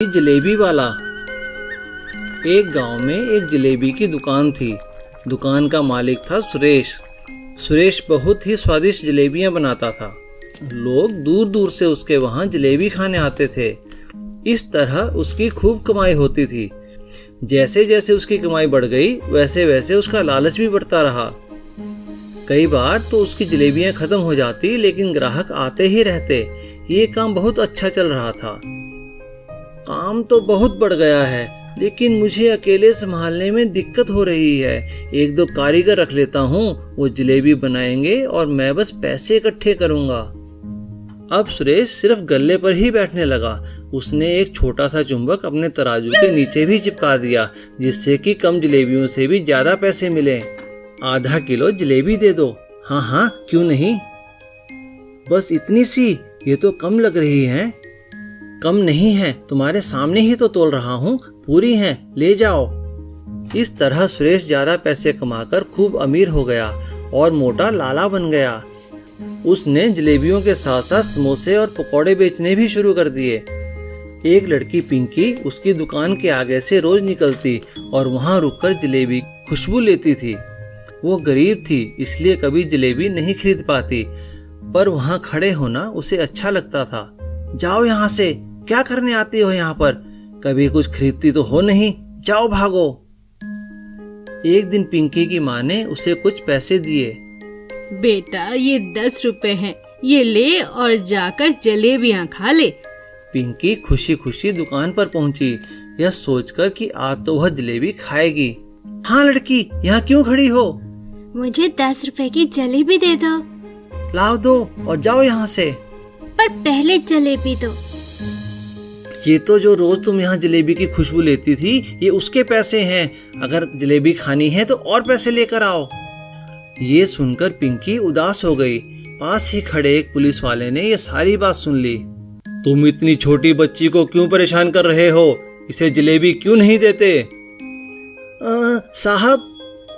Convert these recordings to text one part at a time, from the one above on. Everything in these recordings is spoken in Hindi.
जलेबी वाला। एक गांव में एक जलेबी की दुकान थी। दुकान का मालिक था सुरेश। सुरेश बहुत ही स्वादिष्ट जलेबियां बनाता था। लोग दूर दूर से उसके वहां जलेबी खाने आते थे। इस तरह उसकी खूब कमाई होती थी। जैसे जैसे उसकी कमाई बढ़ गई वैसे वैसे उसका लालच भी बढ़ता रहा। कई बार तो उसकी जलेबियां खत्म हो जाती, लेकिन ग्राहक आते ही रहते। ये काम बहुत अच्छा चल रहा था। काम तो बहुत बढ़ गया है, लेकिन मुझे अकेले संभालने में दिक्कत हो रही है। एक दो कारीगर रख लेता हूँ, वो जलेबी बनाएंगे और मैं बस पैसे इकट्ठे करूंगा। अब सुरेश सिर्फ गल्ले पर ही बैठने लगा। उसने एक छोटा सा चुंबक अपने तराजू के नीचे भी चिपका दिया, जिससे कि कम जलेबियों से भी ज्यादा पैसे मिले। आधा किलो जलेबी दे दो। हाँ हाँ, क्यों नहीं। बस इतनी सी, ये तो कम लग रही है। कम नहीं है, तुम्हारे सामने ही तो तोल रहा हूँ, पूरी है, ले जाओ। इस तरह सुरेश ज्यादा पैसे कमाकर खूब अमीर हो गया और मोटा लाला बन गया। उसने जलेबियों के साथ साथ समोसे और पकौड़े बेचने भी शुरू कर दिए। एक लड़की पिंकी उसकी दुकान के आगे से रोज निकलती और वहां रुककर जलेबी खुशबू लेती थी। वो गरीब थी, इसलिए कभी जलेबी नहीं खरीद पाती, पर वहां खड़े होना उसे अच्छा लगता था। जाओ यहाँ से, क्या करने आती हो यहाँ पर? कभी कुछ खरीदती तो हो नहीं, जाओ भागो। एक दिन पिंकी की माँ ने उसे कुछ पैसे दिए। बेटा, ये 10 रुपए हैं, ये ले और जाकर जलेबियाँ खा ले। पिंकी खुशी खुशी दुकान पर पहुंची, यह सोचकर कि आज तो वह जलेबी खाएगी। हाँ लड़की, यहाँ क्यों खड़ी हो? मुझे 10 रुपए की जलेबी दे दो। लाओ दो और जाओ यहाँ से। पर पहले जलेबी दो। ये तो जो रोज तुम यहाँ जलेबी की खुशबू लेती थी, ये उसके पैसे हैं। अगर जलेबी खानी है तो और पैसे लेकर आओ। ये सुनकर पिंकी उदास हो गई। पास ही खड़े एक पुलिस वाले ने ये सारी बात सुन ली। तुम इतनी छोटी बच्ची को क्यों परेशान कर रहे हो? इसे जलेबी क्यों नहीं देते? साहब,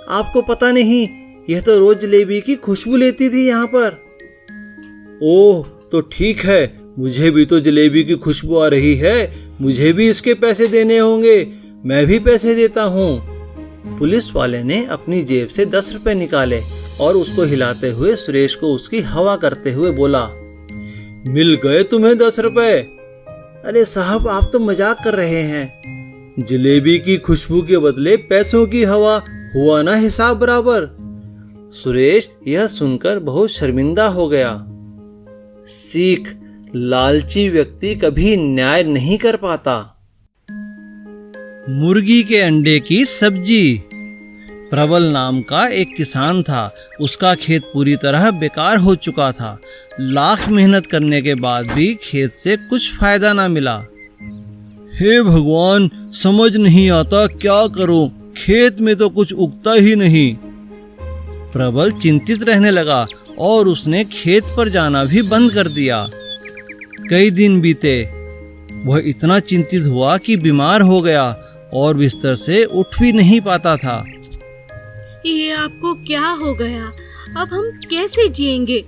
आपको पता नहीं, यह तो रोज जलेबी की खुशबू लेती थी यहाँ पर। ओह, तो ठीक है, मुझे भी तो जलेबी की खुशबू आ रही है। मुझे भी इसके पैसे देने होंगे। मैं भी पैसे देता हूँ। पुलिस वाले ने अपनी जेब से 10 रुपए निकाले और उसको हिलाते हुए सुरेश को उसकी हवा करते हुए बोला, मिल गए तुम्हें 10 रुपए। अरे साहब, आप तो मजाक कर रहे हैं। जलेबी की खुशबू के बदले पैसों की हवा, हुआ ना हिसाब बराबर। सुरेश यह सुनकर बहुत शर्मिंदा हो गया। सीख, लालची व्यक्ति कभी न्याय नहीं कर पाता। मुर्गी के अंडे की सब्जी। प्रबल नाम का एक किसान था। उसका खेत पूरी तरह बेकार हो चुका था। लाख मेहनत करने के बाद भी खेत से कुछ फायदा ना मिला। हे भगवान, समझ नहीं आता क्या करूं, खेत में तो कुछ उगता ही नहीं। प्रबल चिंतित रहने लगा और उसने खेत पर जाना भी बंद कर दिया। कई दिन बीते। वह इतना चिंतित हुआ कि बीमार हो गया और बिस्तर से उठ भी नहीं पाता था। ये आपको क्या हो गया? अब हम कैसे जिएंगे?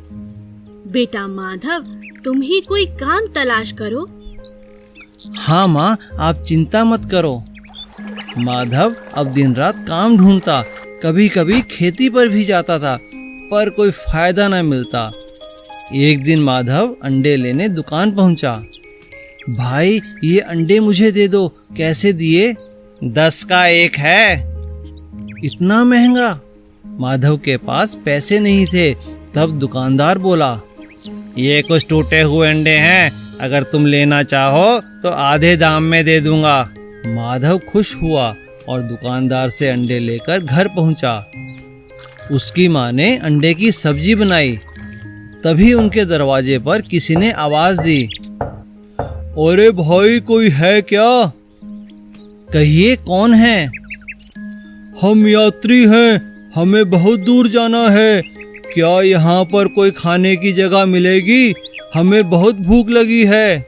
बेटा माधव, तुम ही कोई काम तलाश करो। हाँ माँ, आप चिंता मत करो। माधव अब दिन रात काम ढूंढता। कभी कभी खेती पर भी जाता था, पर कोई फायदा न मिलता। एक दिन माधव अंडे लेने दुकान पहुंचा। भाई, ये अंडे मुझे दे दो। कैसे दिए? 10 का एक है। इतना महंगा? माधव के पास पैसे नहीं थे। तब दुकानदार बोला, ये कुछ टूटे हुए अंडे हैं, अगर तुम लेना चाहो तो आधे दाम में दे दूंगा। माधव खुश हुआ और दुकानदार से अंडे लेकर घर पहुंचा। उसकी माँ ने अंडे की सब्जी बनाई। तभी उनके दरवाजे पर किसी ने आवाज दी, अरे भाई, कोई है क्या? कहिए, कौन है? हम यात्री हैं, हमें बहुत दूर जाना है। क्या यहाँ पर कोई खाने की जगह मिलेगी? हमें बहुत भूख लगी है।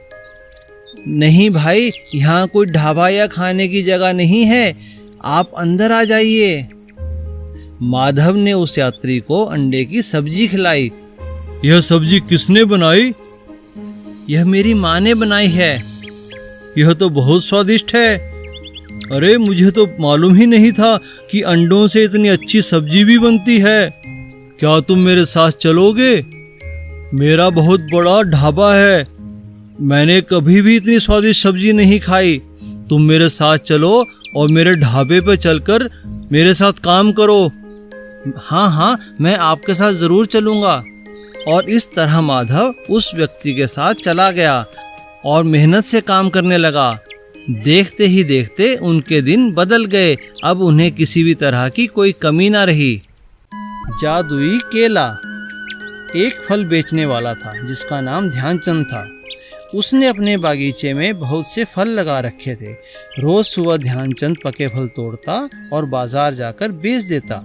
नहीं भाई, यहाँ कोई ढाबा या खाने की जगह नहीं है, आप अंदर आ जाइए। माधव ने उस यात्री को अंडे की सब्जी खिलाई। यह सब्जी किसने बनाई? यह मेरी माँ ने बनाई है। यह तो बहुत स्वादिष्ट है। अरे मुझे तो मालूम ही नहीं था कि अंडों से इतनी अच्छी सब्जी भी बनती है। क्या तुम मेरे साथ चलोगे? मेरा बहुत बड़ा ढाबा है, मैंने कभी भी इतनी स्वादिष्ट सब्जी नहीं खाई। तुम मेरे साथ चलो और मेरे ढाबे पर चलकर मेरे साथ काम करो। हाँ हाँ, मैं आपके साथ ज़रूर चलूँगा। और इस तरह माधव उस व्यक्ति के साथ चला गया और मेहनत से काम करने लगा। देखते ही देखते उनके दिन बदल गए। अब उन्हें किसी भी तरह की कोई कमी ना रही। जादुई केला। एक फल बेचने वाला था जिसका नाम ध्यानचंद था। उसने अपने बागीचे में बहुत से फल लगा रखे थे। रोज सुबह ध्यानचंद पके फल तोड़ता और बाजार जाकर बेच देता।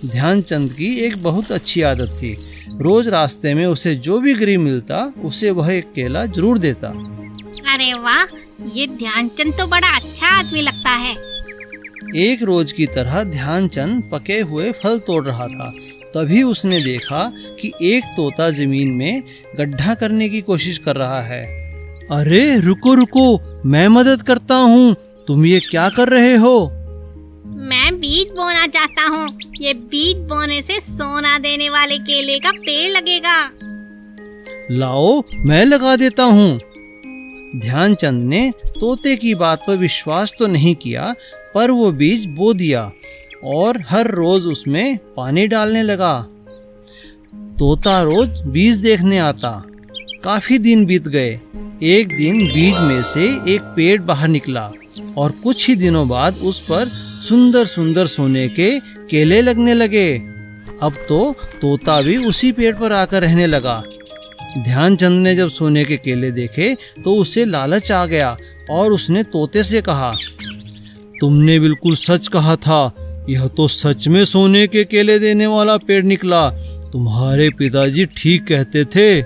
ध्यानचंद की एक बहुत अच्छी आदत थी। रोज रास्ते में उसे जो भी गरीब मिलता उसे वह एक केला जरूर देता। अरे वाह, ये ध्यानचंद तो बड़ा अच्छा आदमी लगता है। एक रोज की तरह ध्यानचंद पके हुए फल तोड़ रहा था। तभी उसने देखा कि एक तोता जमीन में गड्ढा करने की कोशिश कर रहा है। अरे रुको रुको, मैं मदद करता हूँ। तुम ये क्या कर रहे हो? मैं बीज बोना चाहता हूँ। ये बीज बोने से सोना देने वाले केले का पेड़ लगेगा। लाओ, मैं लगा देता हूँ। ध्यानचंद ने तोते की बात पर विश्वास तो नहीं किया, पर वो बीज बो दिया और हर रोज उसमें पानी डालने लगा। तोता रोज बीज देखने आता। काफी दिन बीत गए। एक दिन बीज में से एक पेड़ बाहर निकला और कुछ ही दिनों बाद उस पर सुंदर सुंदर सोने के केले लगने लगे। अब तो तोता भी उसी पेड़ पर आकर रहने लगा। ध्यानचंद ने जब सोने के केले देखे तो उसे लालच आ गया और उसने तोते से कहा, तुमने बिल्कुल सच कहा था, यह तो सच में सोने के केले देने वाला पेड़ निकला। तुम्हारे पिताजी ठीक कहते थे।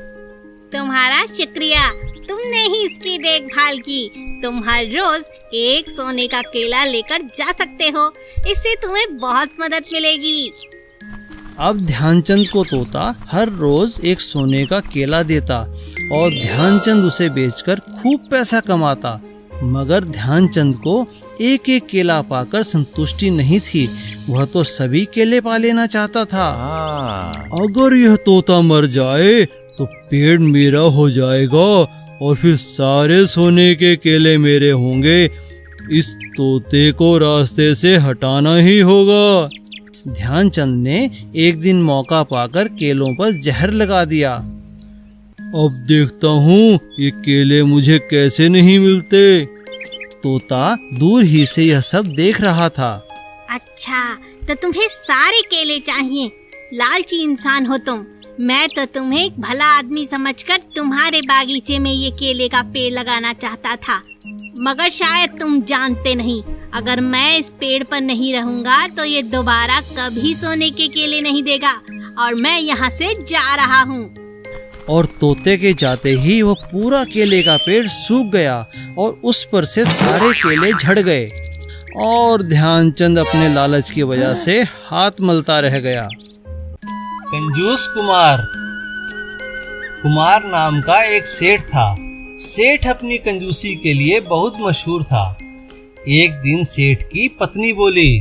तुम्हारा शुक्रिया, तुमने ही इसकी देखभाल की। तुम हर रोज एक सोने का केला लेकर जा सकते हो। इससे तुम्हें बहुत मदद मिलेगी। अब ध्यानचंद को तोता हर रोज एक सोने का केला देता और ध्यानचंद उसे बेचकर खूब पैसा कमाता। मगर ध्यानचंद को एक एक केला पाकर संतुष्टि नहीं थी। वह तो सभी केले पा लेना चाहता था। अगर यह तोता मर जाए तो पेड़ मेरा हो जाएगा और फिर सारे सोने के केले मेरे होंगे। इस तोते को रास्ते से हटाना ही होगा। ध्यानचंद ने एक दिन मौका पाकर केलों पर जहर लगा दिया। अब देखता हूँ ये केले मुझे कैसे नहीं मिलते। तोता दूर ही से यह सब देख रहा था। अच्छा, तो तुम्हें सारे केले चाहिए। लालची इंसान हो तुम। मैं तो तुम्हें एक भला आदमी समझकर तुम्हारे बागीचे में ये केले का पेड़ लगाना चाहता था, मगर शायद तुम जानते नहीं, अगर मैं इस पेड़ पर नहीं रहूंगा तो ये दोबारा कभी सोने के केले नहीं देगा और मैं यहाँ से जा रहा हूँ। और तोते के जाते ही वह पूरा केले का पेड़ सूख गया और उस पर से सारे केले झड़ गए और ध्यानचंद अपने लालच की वजह से हाथ मलता रह गया। कंजूस कुमार। कुमार नाम का एक सेठ था। सेठ अपनी कंजूसी के लिए बहुत मशहूर था। एक दिन सेठ की पत्नी बोली,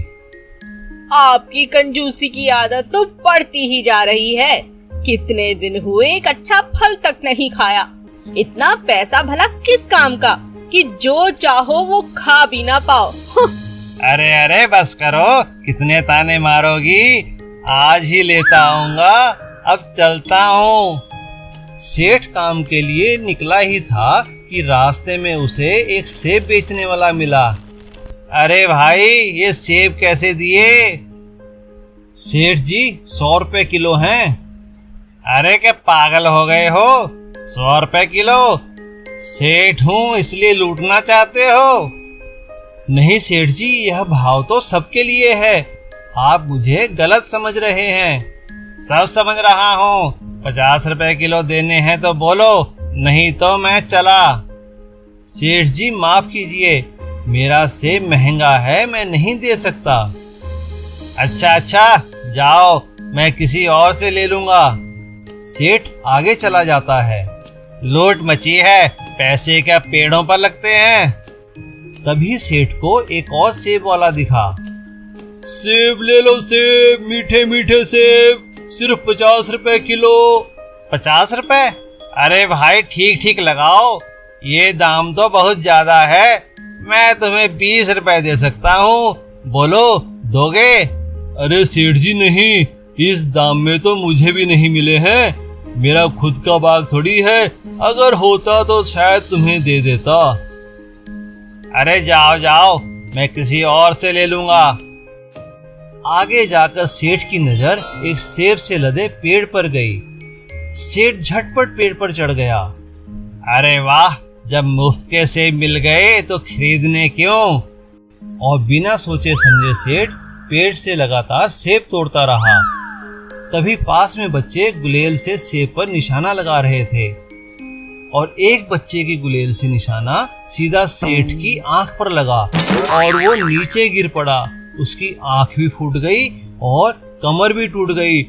आपकी कंजूसी की आदत तो बढ़ती ही जा रही है। कितने दिन हुए एक अच्छा फल तक नहीं खाया। इतना पैसा भला किस काम का कि जो चाहो वो खा भी ना पाओ। अरे अरे बस करो, कितने ताने मारोगी। आज ही लेता आऊंगा, अब चलता हूँ। सेठ काम के लिए निकला ही था कि रास्ते में उसे एक सेब बेचने वाला मिला। अरे भाई, ये सेब कैसे दिए? सेठ जी 100 रुपए किलो हैं। अरे क्या पागल हो गए हो? 100 रुपए किलो? सेठ हूँ इसलिए लूटना चाहते हो? नहीं सेठ जी, यह भाव तो सबके लिए है। आप मुझे गलत समझ रहे हैं। सब समझ रहा हूँ। 50 रुपए किलो देने हैं तो बोलो, नहीं तो मैं चला। सेठ जी माफ कीजिए, मेरा सेब महंगा है, मैं नहीं दे सकता। अच्छा, जाओ, मैं किसी और से ले लूंगा। सेठ आगे चला जाता है। लूट मची है, पैसे क्या पेड़ों पर लगते हैं। तभी सेठ को एक और सेब वाला दिखा। सेब ले लो सेब, मीठे मीठे सेब, सिर्फ 50 रुपए किलो। 50 रुपए? अरे भाई ठीक ठीक लगाओ, ये दाम तो बहुत ज्यादा है। मैं तुम्हें 20 रुपए दे सकता हूँ, बोलो दोगे? अरे सेठ जी नहीं, इस दाम में तो मुझे भी नहीं मिले हैं। मेरा खुद का बाग थोड़ी है, अगर होता तो शायद तुम्हें दे देता। अरे जाओ जाओ, मैं किसी और से ले लूंगा। आगे जाकर सेठ की नजर एक सेब से लदे पेड़ पर गई। सेठ झटपट पेड़ पर चढ़ गया। अरे वाह, जब मुफ्त के सेब मिल गए तो खरीदने क्यों? और बिना सोचे समझे सेठ पेड़ से लगातार सेब तोड़ता रहा। तभी पास में बच्चे गुलेल से सेब पर निशाना लगा रहे थे और एक बच्चे की गुलेल से निशाना सीधा सेठ की आंख पर लगा और वो नीचे गिर पड़ा। उसकी आंख भी फूट गई और कमर भी टूट गई।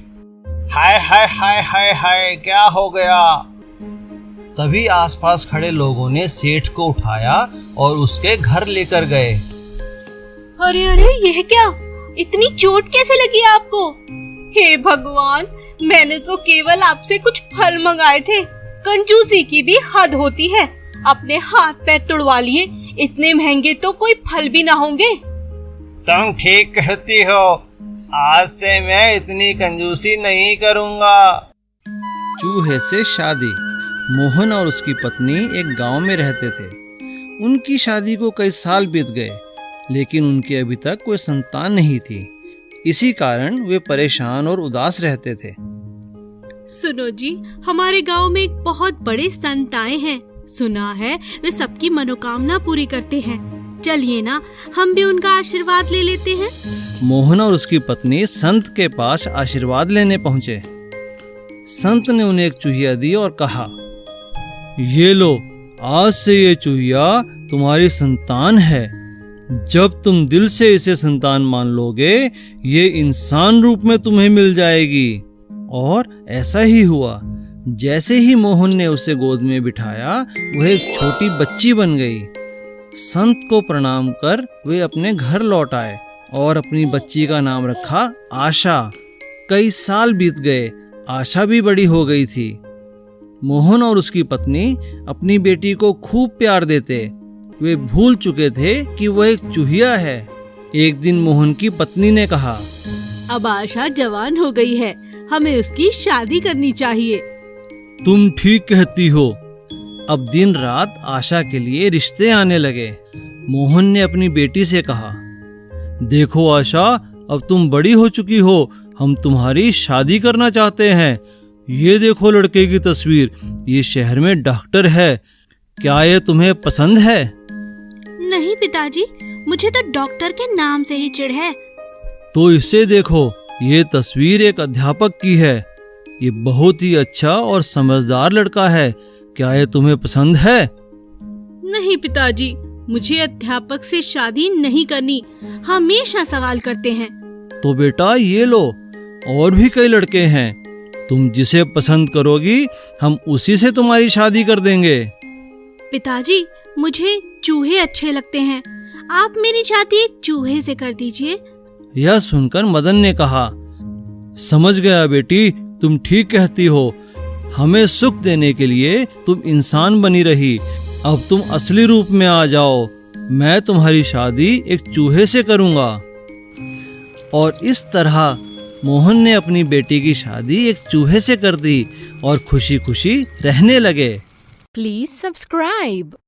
हाय हाय हाय हाय हाय, क्या हो गया? तभी आसपास खड़े लोगों ने सेठ को उठाया और उसके घर लेकर गए। अरे अरे, यह क्या? इतनी चोट कैसे लगी आपको? हे भगवान, मैंने तो केवल आपसे कुछ फल मंगाए थे। कंजूसी की भी हद होती है। अपने हाथ पैर तुड़वा लिए, इतने महंगे तो कोई फल भी ना होंगे। तुम ठीक कहती हो, आज से मैं इतनी कंजूसी नहीं करूँगा। चूहे से शादी। मोहन और उसकी पत्नी एक गांव में रहते थे। उनकी शादी को कई साल बीत गए, लेकिन उनके अभी तक कोई संतान नहीं थी। इसी कारण वे परेशान और उदास रहते थे। सुनो जी, हमारे गांव में एक बहुत बड़े संत आए हैं। सुना है वे सबकी मनोकामना पूरी करते हैं। चलिए ना, हम भी उनका आशीर्वाद ले लेते हैं। मोहन और उसकी पत्नी संत के पास आशीर्वाद लेने पहुंचे। संत ने उन्हें एक चूहिया दी और कहा, ये लो, आज से ये चूहिया तुम्हारी संतान है। जब तुम दिल से इसे संतान मान लोगे, ये इंसान रूप में तुम्हें मिल जाएगी। और ऐसा ही हुआ। जैसे ही मोहन ने उसे गोद में बिठाया, वह एक छोटी बच्ची बन गई। संत को प्रणाम कर वे अपने घर लौट आए और अपनी बच्ची का नाम रखा आशा। कई साल बीत गए, आशा भी बड़ी हो गई थी। मोहन और उसकी पत्नी अपनी बेटी को खूब प्यार देते। वे भूल चुके थे कि वह एक चूहिया है। एक दिन मोहन की पत्नी ने कहा, अब आशा जवान हो गई है, हमें उसकी शादी करनी चाहिए। तुम ठीक कहती हो। अब दिन रात आशा के लिए रिश्ते आने लगे। मोहन ने अपनी बेटी से कहा, देखो आशा, अब तुम बड़ी हो चुकी हो, हम तुम्हारी शादी करना चाहते हैं। ये देखो लड़के की तस्वीर, ये शहर में डॉक्टर है। क्या ये तुम्हें पसंद है? नहीं पिताजी, मुझे तो डॉक्टर के नाम से ही चिढ़ है। तो इसे देखो, ये तस्वीर एक अध्यापक की है। ये बहुत ही अच्छा और समझदार लड़का है। क्या ये तुम्हें पसंद है? नहीं पिताजी, मुझे अध्यापक से शादी नहीं करनी। हमेशा सवाल करते हैं। तो बेटा ये लो, और भी कई लड़के हैं। तुम जिसे पसंद करोगी, हम उसी से तुम्हारी शादी कर देंगे। पिताजी, मुझे चूहे अच्छे लगते हैं। आप मेरी शादी एक चूहे से कर दीजिए। यह सुनकर मदन ने कहा, समझ गया बेटी, तुम ठीक कहती हो। हमें सुख देने के लिए तुम इंसान बनी रही, अब तुम असली रूप में आ जाओ। मैं तुम्हारी शादी एक चूहे से करूंगा। और इस तरह मोहन ने अपनी बेटी की शादी एक चूहे से कर दी और खुशी खुशी रहने लगे। Please subscribe.